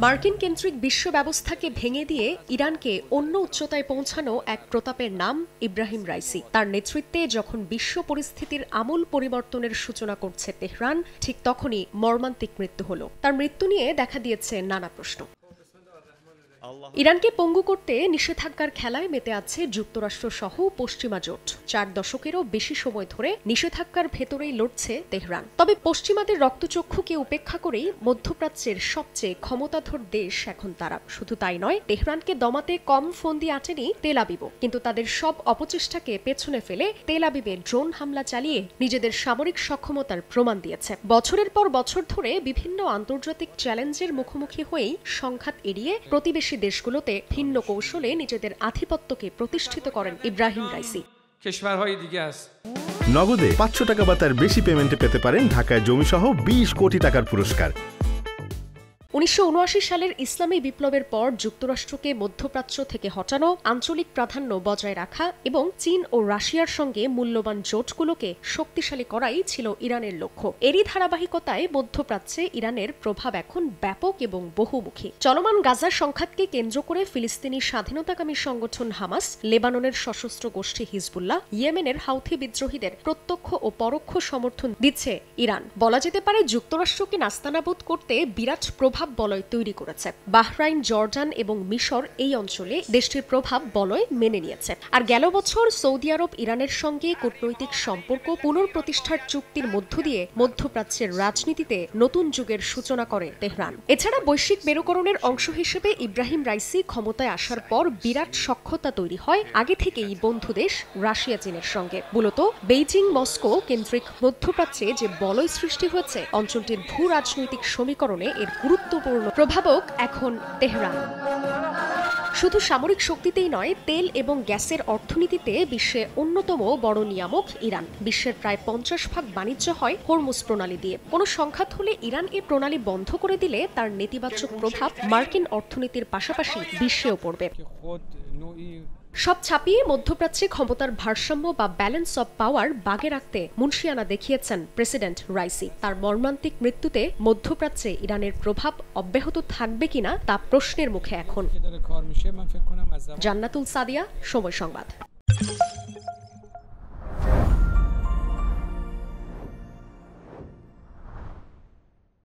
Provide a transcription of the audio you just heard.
মার্কিন কেন্দ্রিক বিশ্ব ব্যবস্থাকে ভেঙে দিয়ে ইরানকে অন্য উচ্চতায় পৌঁছানো এক প্রতাপের নাম ইব্রাহিম রাইসি। তার নেতৃত্বে যখন বিশ্ব পরিস্থিতির আমূল পরিবর্তনের সূচনা করছে তেহরান, ঠিক তখনই মর্মান্তিক মৃত্যু হল। তার মৃত্যু নিয়ে দেখা দিয়েছে নানা প্রশ্ন। ইরানকে পঙ্গু করতে নিষেধাজ্ঞার খেলায় মেতে আছে যুক্তরাষ্ট্র সহ পশ্চিমা জোট। 4 দশকেরও বেশি সময় ধরে নিষেধাজ্ঞার ভেতরেই লড়ছে তেহরান। তবে পশ্চিমাদের রক্তচক্ষুকে উপেক্ষা করেই মধ্যপ্রাচ্যের সবচেয়ে ক্ষমতাধর দেশ এখন তারা। শুধু তাই নয়, তেহরানকে দমাতে কম ফন্দি আটেনি তেল আবিবও। কিন্তু তাদের সব অপচেষ্টাকে পেছনে ফেলে তেল আবিবে ড্রোন হামলা চালিয়ে নিজেদের সামরিক সক্ষমতার প্রমাণ দিয়েছে। বছরের পর বছর ধরে বিভিন্ন আন্তর্জাতিক চ্যালেঞ্জের মুখোমুখি হয়েই সংঘাত এড়িয়ে প্রতিবেশী দেশগুলোতে ভিন্ন কৌশলে নিজেদের আধিপত্যকে প্রতিষ্ঠিত করেন ইব্রাহিম রাইসি। নগদে 500 টাকা বা তার বেশি পেমেন্টে পেতে পারেন ঢাকায় জমিসহ 20 কোটি টাকার পুরস্কার। 1979 সালের ইসলামী বিপ্লবের পর যুক্তরাষ্ট্রকে মধ্যপ্রাচ্য থেকে হটানো, আঞ্চলিক প্রাধান্য বজায় রাখা এবং চীন ও রাশিয়ার সঙ্গে মূল্যবান জোটগুলোকে শক্তিশালী করাই ছিল ইরানের লক্ষ্য। এরই ধারাবাহিকতায় মধ্যপ্রাচ্যে ইরানের প্রভাব এখন ব্যাপক এবং বহুমুখী। চলমান গাজা সংঘাতকে কেন্দ্র করে ফিলিস্তিনি স্বাধীনতাকামী সংগঠন হামাস, লেবাননের সশস্ত্র গোষ্ঠী হিজবুল্লাহ, ইয়েমেনের হাউথি বিদ্রোহীদের প্রত্যক্ষ ও পরোক্ষ সমর্থন দিচ্ছে ইরান। বলা যেতে পারে যুক্তরাষ্ট্রকে নাস্তানাবুদ করতে বিরাট প্রভাব বলয় তৈরি করেছে। বাহরাইন, জর্ডান এবং মিশর এই অঞ্চলে দেশটির প্রভাব বলয় মেনে নিয়েছে। আর গেল বছর সৌদি আরব ইরানের সঙ্গে কূটনৈতিক সম্পর্ক পুনঃপ্রতিষ্ঠার চুক্তির মধ্য দিয়ে মধ্যপ্রাচ্যের রাজনীতিতে নতুন যুগের সূচনা করে তেহরান। এছাড়া বৈশ্বিক মেরুকরণের অংশ হিসেবে ইব্রাহিম রাইসি ক্ষমতায় আসার পর বিরাট সখ্যতা তৈরি হয় আগে থেকেই বন্ধু দেশ রাশিয়া, চীনের সঙ্গে। মূলত বেইজিং, মস্কো কেন্দ্রিক মধ্যপ্রাচ্যে যে বলয় সৃষ্টি হয়েছে, অঞ্চলটির ভূ রাজনৈতিক সমীকরণে এর গুরুত্বপূর্ণ প্রভাবক এখন তেহরান। শুধু সামরিক শক্তিতেই নয়, তেল এবং গ্যাসের অর্থনীতিতে বিশ্বে অন্যতম বড় নিয়ামক ইরান। বিশ্বের প্রায় 50% বাণিজ্য হয় হরমুজ প্রণালী দিয়ে। কোনো সংঘাত হলে ইরান এই প্রণালী বন্ধ করে দিলে তার নেতিবাচক প্রভাব মার্কিন অর্থনীতির পাশাপাশি বিশ্বেও পড়বে। সব ছাপিয়ে মধ্যপ্রাচ্যে ক্ষমতার ভারসাম্য বা ব্যালেন্স অব পাওয়ার বাগে রাখতে মুনশিয়ানা দেখিয়েছেন প্রেসিডেন্ট রাইসি। তার মর্মান্তিক মৃত্যুতে মধ্যপ্রাচ্যে ইরানের প্রভাব অব্যাহত থাকবে কিনা তা প্রশ্নের মুখে এখন। জান্নাতুল সাদিয়া, সময় সংবাদ।